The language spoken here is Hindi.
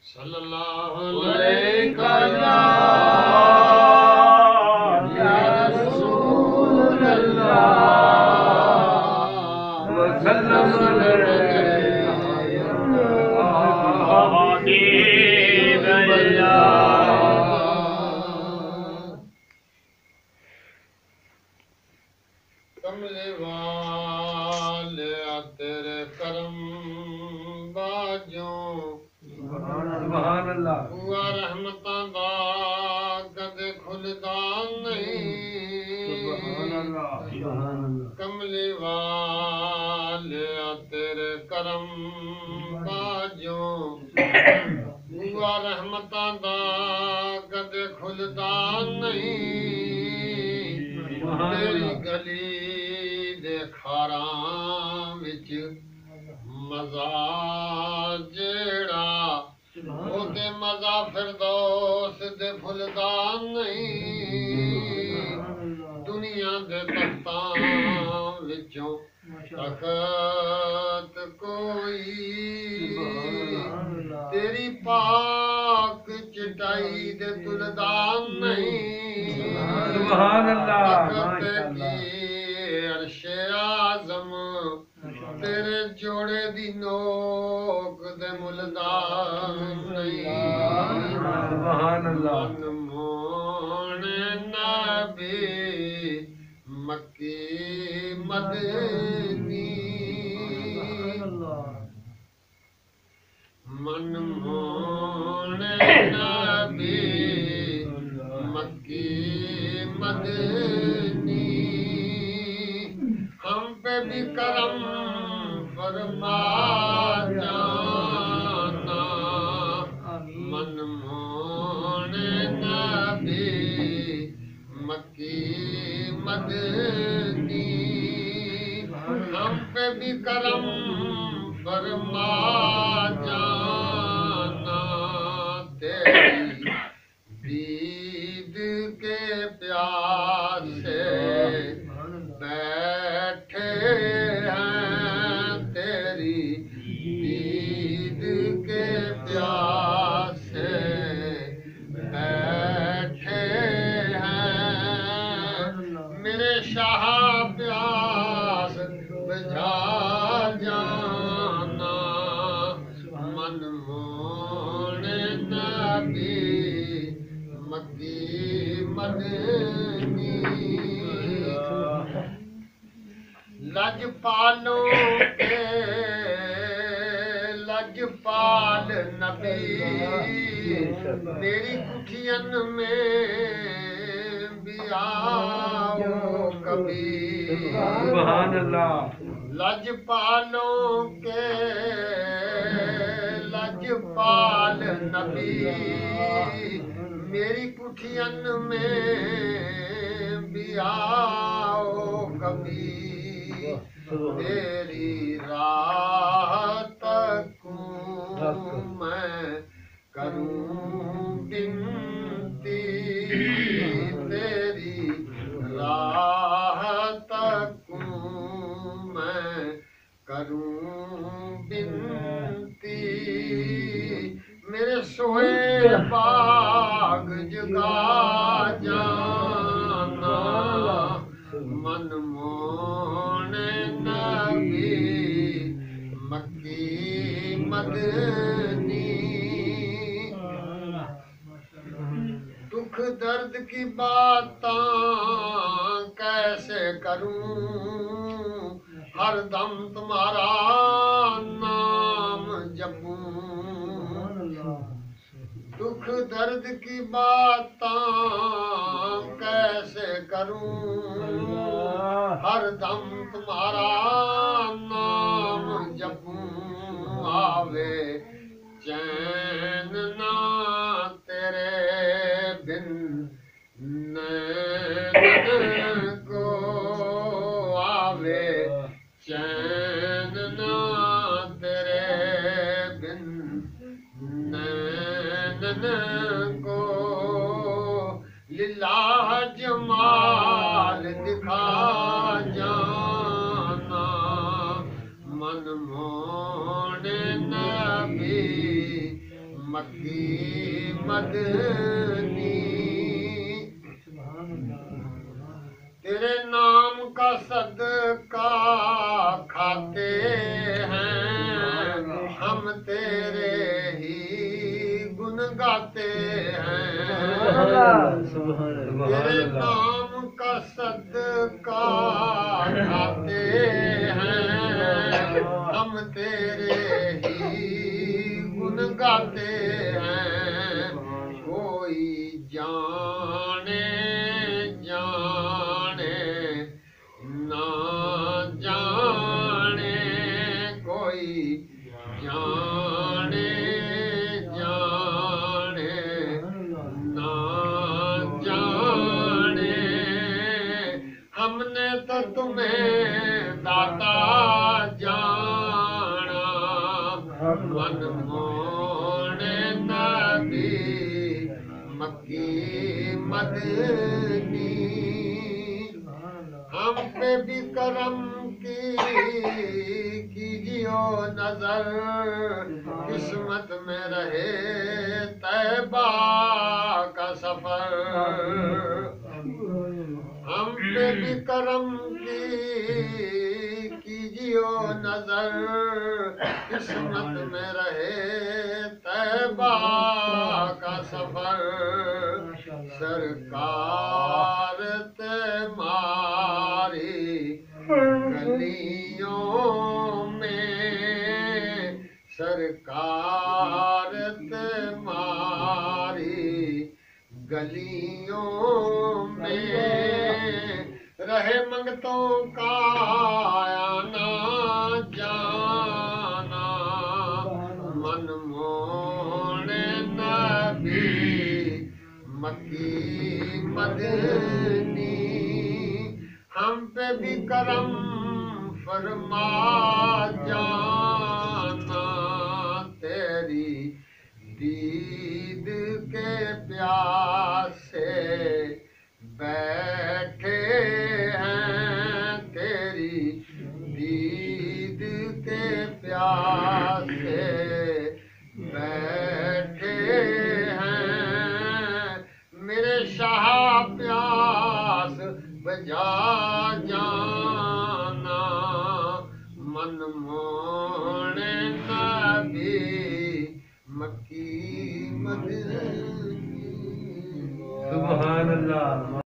सल्लल्लाहु अलैहि या रसूल अल्लाह वसल्लम कमले वाले तेरे करम बाजों सुभान अल्लाह हुआ रहमतां दा कदे खुलदा नहीं सुभान अल्लाह कमले वाले तेरे करम बाजों हुआ रहमतां दा कदे खुलदा नहीं तेरी गली दे खारां विच मज़ा जेड़ा ओते मज़ा फिरदौस दे फुलदा नहीं दुनिया दे तख्तां विचों तख्त कोई तेरी पाक चटाई दे तुलदा नहीं सुभान अल्लाह माशाअल्लाह अर्शे आज़म तेरे जोड़े दी नोक दे मुलदा नहीं सुभान अल्लाह मोने नबी मक्की मदनी मन मोने नबी मक्की मदनी हम पे भी करम फरमा जाना मन मोने नबी मक्की मदनी हम पे भी करम फरमा जाना तेरी दीद के प्यासे बैठे हैं तेरी दीद के प्यासे बैठे हैं मेरे शाह प्यास बुझा जाना मन मोने नबी मक्की मदनी लजपालो के लजपाल नबी मेरी कुठियन में भी आओ कभी सुभान अल्लाह लजपालो के लजपाल नबी मेरी कुठियन में भी आओ कभी तेरी रात को मैं करूं बिनती तेरी रात को मैं करूं बिनती मेरे सोए बाग जगा जाना मन मोने नबी मक्की मदनी दुख दर्द की बातां कैसे करूं हर दम तुम्हारा नाम जपूं दुख दर्द की बातां कैसे करूं हर दम तुम्हारा नाम जपूं आवे चैन ना तेरे बिन नैन को आवे चैन ना तेरे बिन नैन को लिल्लाह जमाल दिखा जाना मन मोड़े नबी मक्की मदनी तेरे नाम का सदका खाते हैं हम तेरे ही गुण गाते हैं तेरे नाम का सदका खाते हैं हम तेरे ही गुण गाते हैं कोई जाने जाने ना जाने कोई जाने जाने ना जाने हमने तो तुम्हें दाता जाना मन मोड़े नबी मक्की मदनी हम पे भी करम कीजियो नजर किस्मत में रहे तैबा का सफर हम पे भी करम कीजियो नजर किस्मत में रहे तैबा का सफर सरकार तुम्हारी गलियों में सरकार तुम्हारी गलियों में रहे मंगतों का आना जाना मन मोड़े नबी मक्की मदनी हम पे भी करम फरमा जाना तेरी दीद के प्यासे बैठे हैं तेरी दीद के प्यासे बैठे हैं मेरे शाह प्यास बजा